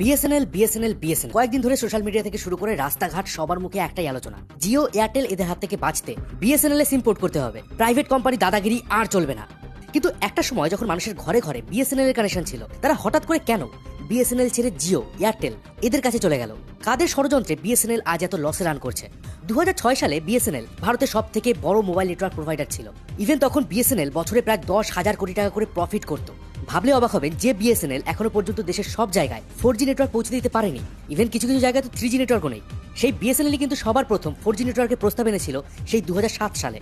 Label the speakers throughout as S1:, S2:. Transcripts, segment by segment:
S1: BSNL কয়েকদিন ধরে social media থেকে শুরু করে রাস্তাঘাট সবার মুখে একটাই আলোচনা, জিও এয়ারটেল এদের হাত থেকে বাঁচতে বিএসএনএল সিম পোর্ট করতে হবে। প্রাইভেট কোম্পানি দাদাগিরি আর চলবে না। কিন্তু একটা সময় যখন মানুষের ঘরে ঘরে বিএসএনএল এর কানেকশন ছিল, তারা হঠাৎ করে কেন বিএসএনএল ছেড়ে জিও এয়ারটেল এদের কাছে চলে গেল? কাদের ষড়যন্ত্রে বিএসএনএল আজ এত লসে রান করছে? 2006 সালে বিএসএনএল ভারতের সব থেকে বড় মোবাইল নেটওয়ার্ক প্রোভাইডার ছিল। ইভেন তখন বিএসএনএল বছরে প্রায় 10,000 কোটি টাকা করে প্রফিট করত। ভাবলে অবাক হবেন যে বিএসএনএল এখনো পর্যন্ত দেশের সব জায়গায় 4G নেটওয়ার্ক পৌঁছে দিতে পারেনি। ইভেন কিছু কিছু জায়গায় তো 3G নেটওয়ার্কও নেই। সেই বিএসএনএল কিন্তু সবার প্রথম 4G নেটওয়ার্কের প্রস্তাব এনেছিল সেই 2007 সালে।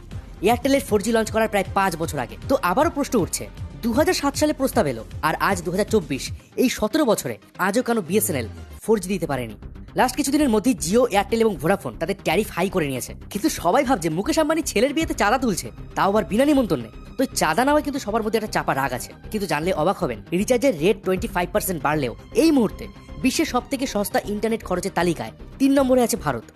S1: এয়ারটেলের 4G লঞ্চ করার প্রায় 5 বছর আগে। তো আবারও প্রশ্ন উঠছে, 2007 সালে প্রস্তাব এলো আর আজ 2024, এই 17 বছরে আজও কেন বিএসএনএল 4G দিতে পারেনি? লাস্ট কিছুদিনের মধ্যেই জিও, এয়ারটেল এবং ভোডাফোন তাদের ট্যারিফ হাই করে নিয়েছে। কিন্তু সবাই ভাবছে মুকেশ আম্বানি ছেলের বিয়েতে চাঁদা তুলছে, তাও আবার বিনা নিমন্ত্রণে। তো চাঁদা নেওয়ায় কিন্তু সবার মধ্যে একটা চাপা রাগ আছে। কিন্তু জানলে অবাক হবেন, রিচার্জের রেট 25% বাড়লেও এই মুহূর্তে বিশ্বের সব থেকে সস্তা ইন্টারনেট খরচের তালিকায় 3 নম্বরে আছে ভারত।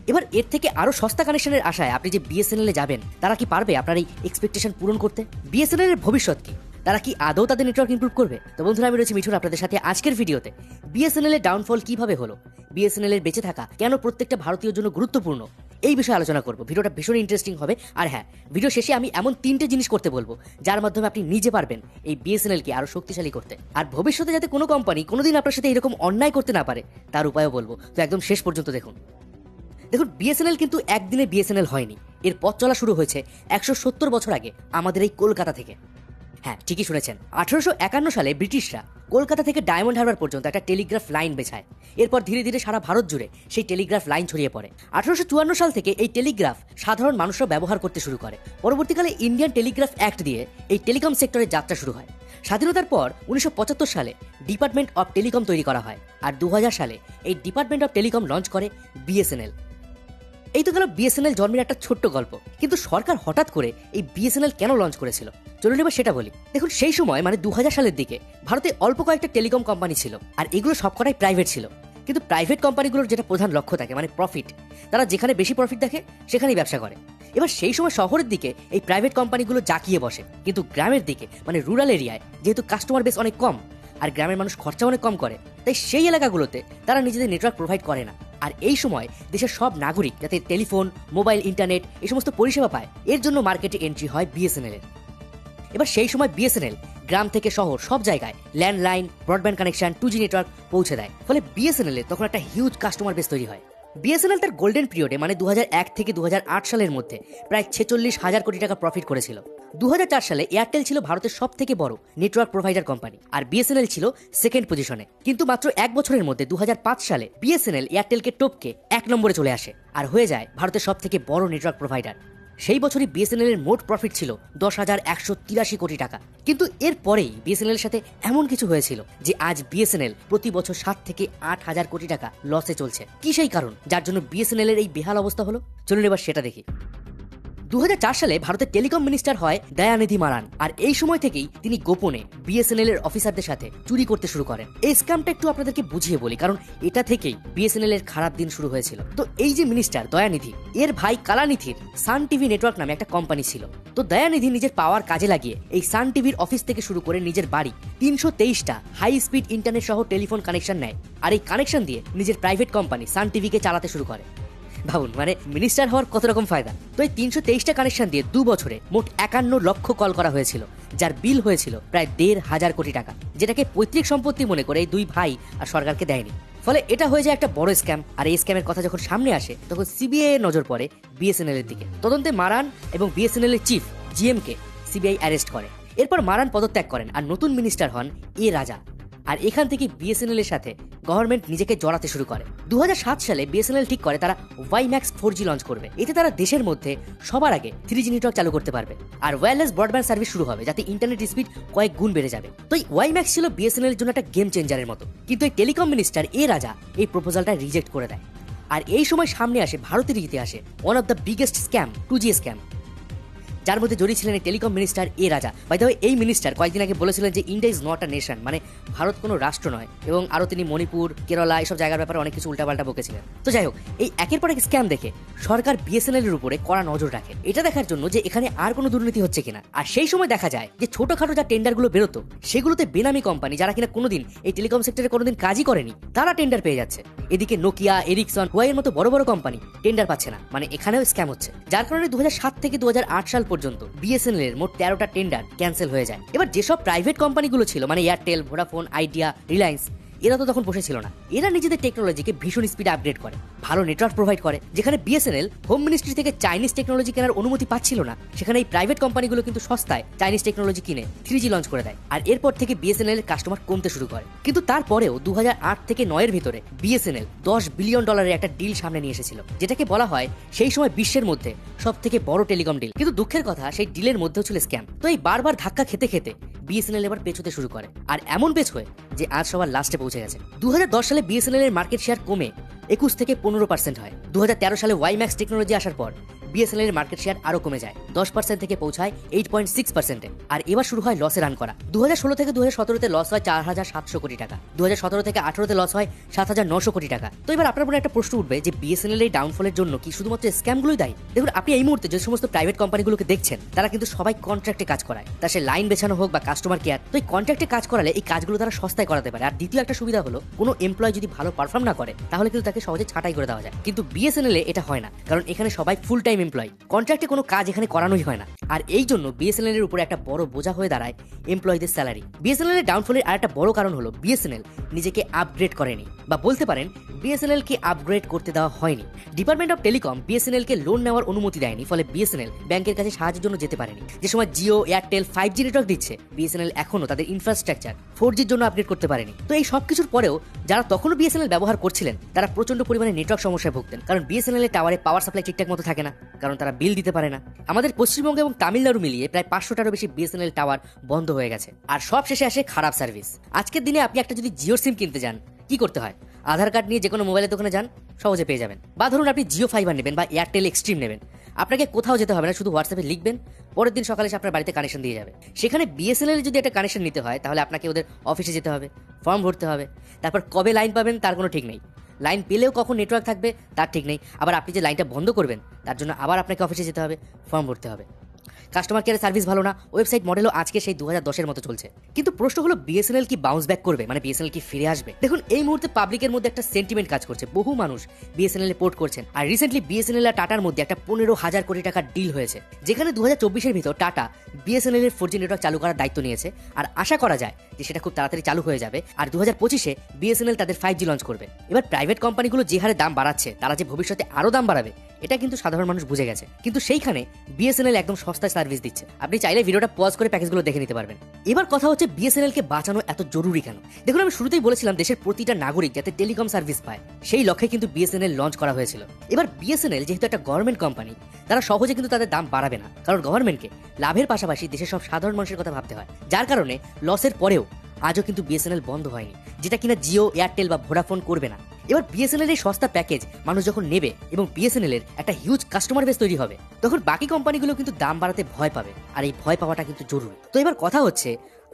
S1: এবার এর থেকে আরো সস্তা কানেকশনের আশায় আপনি যে বিএসএনএল এ যাবেন, তারা কি পারবে আপনার এই এক্সপেকটেশন পূরণ করতে? বিএসএনএল এর ভবিষ্যৎ কি? তারা কি আদৌ তাদের নেটওয়ার্ক ইমপ্রুভ করবে? তো বন্ধুরা, আমি রয়েছি মিঠুন আপনাদের সাথে আজকের ভিডিওতে। বিএসএনএল এর ডাউনফল কিভাবে হলো, বিএসএনএল এর বেঁচে থাকা কেন প্রত্যেকটা ভারতীয়র জন্য গুরুত্বপূর্ণ, এই বিষয়ে আলোচনা করব। ভিডিওটা ভীষণ ইন্টারেস্টিং হবে। আর হ্যাঁ, ভিডিও শেষে আমি এমন 3টে জিনিস করতে বলবো যার মাধ্যমে আপনি নিজে পারবেন এই বিএসএনএল কে আরো শক্তিশালী করতে। আর ভবিষ্যতে যাতে কোনো কোম্পানি কোনোদিন আপনার সাথে এরকম অন্যায় করতে না পারে, তার উপায়ও বলবো। তো একদম শেষ পর্যন্ত দেখুন। বিএসএনএল কিন্তু একদিনে বিএসএনএল হয়নি। এর পথ চলা শুরু হয়েছে 170 বছর আগে আমাদের এই কলকাতা থেকে। হ্যাঁ, ঠিকই শুনেছেন। 1851 সালে ব্রিটিশরা কলকাতা থেকে ডায়মন্ড হারবার পর্যন্ত একটা টেলিগ্রাফ লাইন বেছায়। এরপর ধীরে ধীরে সারা ভারত জুড়ে সেই টেলিগ্রাফ লাইন ছড়িয়ে পড়ে। 1854 সাল থেকে এই টেলিগ্রাফ সাধারণ মানুষরা ব্যবহার করতে শুরু করে। পরবর্তীকালে ইন্ডিয়ান টেলিগ্রাফ অ্যাক্ট দিয়ে এই টেলিকম সেক্টরের যাত্রা শুরু হয়। স্বাধীনতার পর 1975 সালে ডিপার্টমেন্ট অফ টেলিকম তৈরি করা হয়। আর 2000 সালে এই ডিপার্টমেন্ট অফ টেলিকম লঞ্চ করে বিএসএনএল। এই তো গেল বিএসএনএল জন্মের একটা ছোট্ট গল্প। কিন্তু সরকার হঠাৎ করে এই বিএসএনএল কেন লঞ্চ করেছিল, চলুন এবার সেটা বলি। দেখুন, সেই সময় মানে 2000 সালের দিকে ভারতে অল্প কয়েকটা টেলিকম কোম্পানি ছিল, আর এগুলো সবকটাই প্রাইভেট ছিল। কিন্তু প্রাইভেট কোম্পানিগুলোর যেটা প্রধান লক্ষ্য থাকে মানে প্রফিট, তারা যেখানে বেশি প্রফিট দেখে সেখানেই ব্যবসা করে। এবার সেই সময় শহরের দিকে এই প্রাইভেট কোম্পানিগুলো জাকিয়ে বসে, কিন্তু গ্রামের দিকে মানে রুরাল এরিয়ায় যেহেতু কাস্টমার বেস অনেক কম আর গ্রামের মানুষ খরচা অনেক কম করে, তাই সেই এলাকাগুলোতে তারা নিজেদের নেটওয়ার্ক প্রোভাইড করে না। আর এই সময় দেশের সব নাগরিক যাতে টেলিফোন, মোবাইল, ইন্টারনেট এই সমস্ত পরিষেবা পায়, এর জন্য মার্কেটে এন্ট্রি হয় বিএসএনএল এর। এবার সেই সময় বিএসএনএল গ্রাম থেকে শহর সব জায়গায় landline, broadband connection, 2G network পৌঁছে দেয়। ফলে বিএসএনএল এর তখন একটা হিউজ কাস্টমার বেস তৈরি হয়। বিএসএনএল তার গোল্ডেন পিরিয়ডে মানে 2001 থেকে 2008 সালের মধ্যে প্রায় 46,000 কোটি টাকা প্রফিট করেছিল। 2004 সালে এয়ারটেল ছিল ভারতের সব থেকে বড় নেটওয়ার্ক প্রোভাইডার কোম্পানি, আর বিএসএনএল ছিল সেকেন্ড পজিশনে। কিন্তু মাত্র 1 বছরের মধ্যে 2005 সালে বিএসএনএল এয়ারটেলকে টপকে 1 নম্বরে চলে আসে আর হয়ে যায় ভারতের সব থেকে বড় নেটওয়ার্ক প্রোভাইডার। সেই বছরই বিএসএনএল এর মোট প্রফিট ছিল 10,183 কোটি টাকা। কিন্তু এর পরেই বিএসএনএল এর সাথে এমন কিছু হয়েছিল যে আজ বিএসএনএল প্রতি বছর 7 থেকে 8,000 কোটি টাকা লসে চলছে। কি সেই কারণ যার জন্য বিএসএনএল এর এই বেহাল অবস্থা হলো? চলুন এবার সেটা দেখি। 2004 সালে ভারতের টেলিকম মিনিস্টার হয় দয়ানিধি মারান, আর এই সময় থেকেই তিনি গোপনে বিএসএনএল এর অফিসারদের সাথে চুরি করতে শুরু করেন। এই স্ক্যামটা একটু আপনাদেরকে বুঝিয়ে বলি, কারণ এটা থেকেই বিএসএনএল এর খারাপ দিন শুরু হয়েছিল। তো এই যে মিনিস্টার দয়ানিধি, এর ভাই কালানিধির সান টিভি নেটওয়ার্ক নামে একটা কোম্পানি ছিল। তো দয়ানিধি নিজের পাওয়ার কাজে লাগিয়ে এই সান টিভির অফিস থেকে শুরু করে নিজের বাড়ি 323টা হাই স্পিড ইন্টারনেট সহ টেলিফোন কানেকশন নেয়, আর এই কানেকশন দিয়ে নিজের প্রাইভেট কোম্পানি সান টিভিকে চালাতে শুরু করে। ভাবুন, মানে মিনিস্টার হওয়ার কত রকম ফায়দা। তো এই 323টা কানেকশন দিয়ে 2 বছরে মোট 51 লক্ষ কল করা হয়েছিল, যার বিল হয়েছিল প্রায় 1,500 কোটি টাকা, যেটাকে পৈতৃক সম্পত্তি মনে করে এই দুই ভাই আর সরকারকে দেয়নি। ফলে এটা হয়ে যায় একটা বড় স্ক্যাম। আর এই স্ক্যামের কথা যখন সামনে আসে, তখন সিবিআই এর নজর পড়ে বিএসএনএল এর দিকে। তদন্তে মারান এবং বিএসএনএল এর চিফ জিএম কে সিবিআই অ্যারেস্ট করে। এরপর মারান পদত্যাগ করেন আর নতুন মিনিস্টার হন এ রাজা। আর এখান থেকে বিএসএনএল এর সাথে গভর্নমেন্ট নিজেকে জড়াতে শুরু করে। 2007 সালে বিএসএনএল ঠিক করে তারা ওয়াইম্যাক্স 4G লঞ্চ করবে। এতে তারা দেশের মধ্যে সবার আগে 3G নেটওয়ার্ক চালু করতে পারবে আর ওয়্যারলেস ব্রডব্যান্ড সার্ভিস শুরু হবে, যাতে ইন্টারনেট স্পিড কয়েক গুণ বেড়ে যাবে। তো এই ওয়াইম্যাক্স ছিল বিএসএনএল এর জন্য একটা গেম চেঞ্জারের মতো। কিন্তু এই টেলিকম মিনিস্টার এ রাজা এই প্রপোজালটা রিজেক্ট করে দেয়। আর এই সময় সামনে আসে ভারতের ইতিহাসে one of the biggest scam, 2G scam, যার মধ্যে জড়িয়ে ছিলেন এই টেলিকম মিনিস্টার এ রাজা। বাই দ্য ওয়ে, এই মিনিস্টার কয়েকদিন আগে বলেছিলেন যে India is not a nation, মানে ভারত কোনো রাষ্ট্র নয়, এবং আরও তিনি মণিপুর, কেরালা এসব জায়গার ব্যাপারে অনেক কিছু উল্টাপাল্টা বকেছিলেন। তো যাই হোক, এই একের পর এক স্ক্যাম দেখে সরকার বিএসএনএল এর উপরে কড়া নজর রাখে, এটা দেখার জন্য যে এখানে আর কোনো দুর্নীতি হচ্ছে কিনা। আর সেই সময় দেখা যায় যে ছোটখাটো যা টেন্ডারগুলো বেরোতো সেগুলোতে বেনামি কোম্পানি, যারা কিনা কোনোদিন এই টেলিকম সেক্টরে কোনোদিন কাজই করেনি, তারা টেন্ডার পেয়ে যাচ্ছে। এদিকে নোকিয়া, এরিকসন, হুয়াইয়ের মতো বড় বড় কোম্পানি টেন্ডার পাচ্ছে না, মানে এখানেও স্ক্যাম হচ্ছে। যার কারণে 2007 থেকে 2008 সাল পর্যন্ত বিএসএনএল এর মোট 13টা টেন্ডার ক্যান্সেল হয়ে যায়। এবার যেসব প্রাইভেট কোম্পানিগুলো ছিল, মানে এয়ারটেল, ভোডাফোন, আইডিয়া, রিলায়েন্স, এরা তো তখন বসেছিল না। এরা নিজেদের টেকনোলজিকে ভীষণ স্পিডে আপগ্রেড করে, ভালো নেটওয়ার্ক প্রোভাইড করে। যেখানে বিএসএনএল হোম মিনিস্ট্রি থেকে চাইনিজ টেকনোলজি কেনার অনুমতি পাচ্ছিল না, সেখানে এই প্রাইভেট কোম্পানিগুলো কিন্তু সস্তায় চাইনিজ টেকনোলজি কিনে 3G লঞ্চ করে দেয়। আর এরপর থেকে বিএসএনএল এর কাস্টমার কমতে শুরু করে। কিন্তু তারপরেও 2008 থেকে 9 এর ভিতরে বিএসএনএল $10 বিলিয়ন একটা ডিল সামনে নিয়ে এসেছিল, যেটাকে বলা হয় সেই সময় বিশ্বের মধ্যে সব থেকে বড় টেলিকম ডিল। কিন্তু দুঃখের কথা, সেই ডিলের মধ্যেও ছিল স্ক্যাম। তো এই বারবার ধাক্কা খেতে খেতে বিএসএনএল এবার পেছোতে শুরু করে, আর এমন পেছ হয়ে যে আজ সবার লাস্টে পৌঁছে গেছে। 2010 সালে বিএসএনএল এর মার্কেট শেয়ার কমে 21 থেকে 15% হয়। 2013 সালে ওয়াইম্যাক্স টেকনোলজি আসার পর বিএসএনএল এর মার্কেট শেয়ার আরো কমে যায়, 10% থেকে পৌঁছায় 8.6%। আর এবার শুরু হয় লসে রান করা। 2016 থেকে 2017 তে লস হয় 4700 কোটি টাকা, 2017 থেকে 18 তে লস হয় 7900 কোটি টাকা। তো এবার আপনার মনে একটা প্রশ্ন উঠবে যে বিএসএনএল এই ডাউনফলের জন্য কি শুধুমাত্র স্ক্যামগুলোই দায়ী? দেখুন, আপনি এই মুহূর্তে যে সমস্ত প্রাইভেট কোম্পানিগুলোকে দেখছেন, তারা কিন্তু সবাই কন্ট্রাক্টে কাজ করায়, তা সে লাইন বেছানো হোক বা কাস্টমার কেয়ার। তো এই কন্ট্রাক্টে কাজ করালে এই কাজগুলো তারা সস্তায় করাতে পারে। আর দ্বিতীয় একটা সুবিধা হলো, কোনো এমপ্লয় যদি ভালো পারফর্ম না করে তাহলে কিন্তু তাকে সহজে ছাঁটাই করে দেওয়া যায়। কিন্তু বিএসএনএল এ এটা হয় না, কারণ এখানে সবাই ফুল টাইম এমপ্লয়, কন্ট্রাক্টে কোনো কাজ এখানে করানোই হয় না। আর এই জন্য বিএসএনএল এর উপরে একটা বড় বোঝা হয়ে দাঁড়ায় এমপ্লয়ীদের স্যালারি। বিএসএনএল এর ডাউনফলের আর একটা বড় কারণ হলো বিএসএনএল নিজেকে আপগ্রেড করেনি, বা বলতে পারেন বিএসএনএল কে আপগ্রেড করতে দেওয়া হয়নি। Department of telecom BSNL K loan নেওয়ার অনুমতি দেয়নি, ফলে বিএসএনএল ব্যাংকের কাছে সাহায্যের জন্য যেতে পারেনি। যে সময় জিও, এয়ারটেল 5G নেটওয়ার্ক দিচ্ছে, বিএসএনএল এখনো তাদের ইনফ্রাস্ট্রাকচার 4G জন্য আপগ্রেড করতে পারেনি। তো এই সবকিছুর পরেও যারা তখনও বিএসএনএল ব্যবহার করছিলেন, তারা প্রচন্ড পরিমাণে নেটওয়ার্ক সমস্যায় ভুগতেন, কারণ বিএসএনএল এর টাওয়ারে পাওয়ার সাপ্লাই ঠিকঠাক মতো থাকে না, কারণ তারা বিল দিতে পারে না। আমাদের পশ্চিমবঙ্গ এবং তামিলনাড়ু মিলিয়ে প্রায় 500টারও বেশি বিএসএনএল টাওয়ার বন্ধ হয়ে গেছে। আর সব শেষে আসে খারাপ সার্ভিস। আজকের দিনে আপনি একটা যদি জিও সিম কিনতে যান, কি করতে হয়? আধার কার্ড নিয়ে যে কোনো মোবাইলের দোকানে যান, সহজে পেয়ে যাবেন। বা ধরুন আপনি জিও ফাইবার নেবেন বা এয়ারটেল এক্সট্রিম নেবেন, আপনাকে কোথাও যেতে হবে না, শুধু হোয়াটসঅ্যাপে লিখবেন, পরের দিন সকালে এসে আপনার বাড়িতে কানেকশন দিয়ে যাবে। সেখানে বিএসএনএল যদি একটা কানেকশন নিতে হয়, তাহলে আপনাকে ওদের অফিসে যেতে হবে, ফর্ম ভরতে হবে, তারপর কবে লাইন পাবেন তার কোনো ঠিক নেই, লাইন পেলেও কখন নেটওয়ার্ক থাকবে তার ঠিক নেই, আবার আপনি যে লাইনটা বন্ধ করবেন তার জন্য আবার আপনাকে অফিসে যেতে হবে, ফর্ম ভরতে হবে। কাস্টমার কেয়ারের সার্ভিস ভালো না, ওয়েবসাইট মডেলও আজকে সেই 2010-এর মতো চলছে। কিন্তু প্রশ্ন হলো বিএসএনএল কি বাউন্স ব্যাক করবে, মানে বিএসএনএল কি ফিরে আসবে? দেখুন, এই মুহূর্তে পাবলিকের মধ্যে একটা সেন্টিমেন্ট কাজ করছে, বহু মানুষ বিএসএনএল এ পোর্ট করছেন। আর রিসেন্টলি বিএসএনএল আর টাটার মধ্যে একটা 15,000 কোটি টাকার ডিল হয়েছে, যেখানে 2024-এর ভিতর টাটা বিএসএনএল এর 4G নেটওয়ার্ক চালু করার দায়িত্ব নিয়েছে। আর আশা করা যায় যে সেটা খুব তাড়াতাড়ি চালু হয়ে যাবে, আর 2025-এ বিএসএনএল তাদের 5G লঞ্চ করবে। এবার প্রাইভেট কোম্পানিগুলো যে হারে দাম বাড়াচ্ছে, তারা যে ভবিষ্যতে আরো দাম বাড়াবে এটা কিন্তু সাধারণ মানুষ বুঝে গেছে। কিন্তু সেইখানে বিএসএনএল একদম সস্তায় সার্ভিস দিচ্ছে। আপনি চাইলে ভিডিওটা পজ করে প্যাকেজগুলো দেখে নিতে পারবেন। এবার কথা হচ্ছে বিএসএনএল কে বাঁচানো এত জরুরি কেন? দেখুন, আমি শুরুতেই বলেছিলাম দেশের প্রতিটা নাগরিক যাতে টেলিকম সার্ভিস পায়, সেই লক্ষ্যে কিন্তু বিএসএনএল লঞ্চ করা হয়েছিল। এবার বিএসএনএল যেহেতু একটা গভর্নমেন্ট কোম্পানি, তারা সহজে কিন্তু তাদের দাম বাড়াবে না, কারণ গভর্নমেন্টকে লাভের পাশাপাশি দেশের সব সাধারণ মানুষের কথা ভাবতে হয়। যার কারণে লসের পরেও আজও কিন্তু বিএসএনএল বন্ধ হয়নি, যেটা কিনা জিও, এয়ারটেল বা ভোডাফোন করবে না। এবার বিএসএনএল এর সস্তা প্যাকেজ মানুষ যখন নেবে এবং বিএসএনএল এর একটা হিউজ কাস্টমার বেস তৈরি হবে, তখন বাকি কোম্পানিগুলো কিন্তু দাম বাড়াতে ভয় পাবে, আর এই ভয় পাওয়াটা কিন্তু জরুরি। তো এবার কথা হচ্ছে,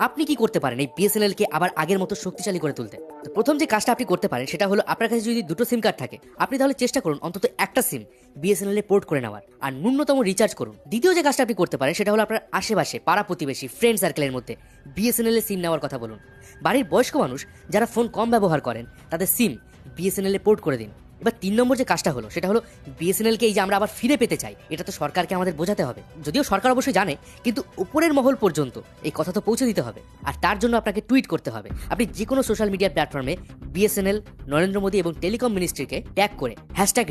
S1: আপনি কি করতে পারেন এই বিএসএনএল কে আবার আগের মতো শক্তিশালী করে তুলতে? তো প্রথম যে কাজটা আপনি করতে পারেন সেটা হলো, আপনার কাছে যদি দুটো সিম কার্ড থাকে, আপনি তাহলে চেষ্টা করুন অন্তত একটা সিম বিএসএনএল এ পোর্ট করে নেওয়ার, আর ন্যূনতম রিচার্জ করুন। দ্বিতীয় যে কাজটা আপনি করতে পারেন সেটা হলো, আপনার আশেপাশে পাড়া প্রতিবেশী ফ্রেন্ড সার্কেলের মধ্যে বিএসএনএল এর সিম নেওয়ার কথা বলুন। বাড়ির বয়স্ক মানুষ যারা ফোন কম ব্যবহার করেন, তাদের সিম বিএসএনএল এ পোর্ট করে দিন। এবার 3 নম্বর যে কাজটা হলো সেটা হলো, বিএসএনএল কে এই যে আমরা আবার ফিরে পেতে চাই, এটা তো সরকারকে আমাদের বোঝাতে হবে। যদিও সরকার অবশ্যই জানে, কিন্তু উপরের মহল পর্যন্ত এই কথা তো পৌঁছে দিতে হবে। আর তার জন্য আপনাকে টুইট করতে হবে। আপনি যে কোনো সোশ্যাল মিডিয়া প্ল্যাটফর্মে বিএসএনএল, নরেন্দ্র মোদী এবং টেলিকম মিনিস্ট্রিকে ট্যাগ করে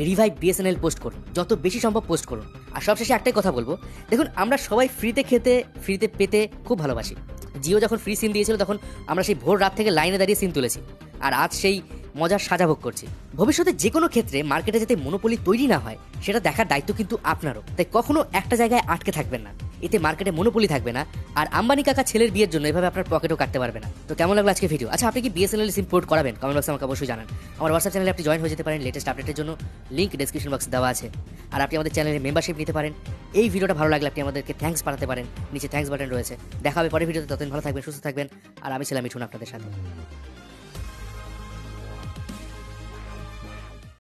S1: #reviveBSNL পোস্ট করুন, যত বেশি সম্ভব পোস্ট করুন। আর সবশেষে একটাই কথা বলবো, দেখুন, আমরা সবাই ফ্রিতে খেতে, ফ্রিতে পেতে খুব ভালোবাসি। জিও যখন ফ্রি সিম দিয়েছিল, তখন আমরা সেই ভোর রাত থেকে লাইনে দাঁড়িয়ে সিম তুলেছি, আর আজ সেই মজার সাজা ভোগ করছি। ভবিষ্যতে যে কোনো ক্ষেত্রে মার্কেটে যাতে মনোপলি তৈরি না হয়, সেটা দেখার দায়িত্ব কিন্তু আপনারও। তাই কখনো একটা জায়গায় আটকে থাকবেন না, এতে মার্কেটে মনোপলি থাকবে না, আর আম্বানি কাকা ছেলের বিয়ের জন্য এভাবে আপনার পকেটও কাটতে পারবে না। তো কেমন লাগলো আজকে ভিডিও? আচ্ছা, আপনি কি বিএসএনএল সিম পোর্ট করাবেন? কমেন্ট বক্সে আমাকে অবশ্যই জানান। আমার হোয়াটসঅ্যাপ চ্যানেলে আপনি জয়েন হয়ে যেতে পারেন লেটেস্ট আপডেটের জন্য, লিঙ্ক ডেসক্রিপশন বক্সে দেওয়া আছে। আর আপনি আমাদের চ্যানেলে মেম্বারশিপ নিতে পারেন, এই ভিডিওটা ভালো লাগলে আপনি আমাদেরকে থ্যাঙ্কস পাঠাতে পারেন, নিচে থ্যাঙ্কস বাটন রয়েছে। দেখা হবে পরের ভিডিওতে, ততদিন ভালো থাকবেন, সুস্থ থাকবেন। আর আমি ছিলাম মিঠুন আপনাদের সাথে।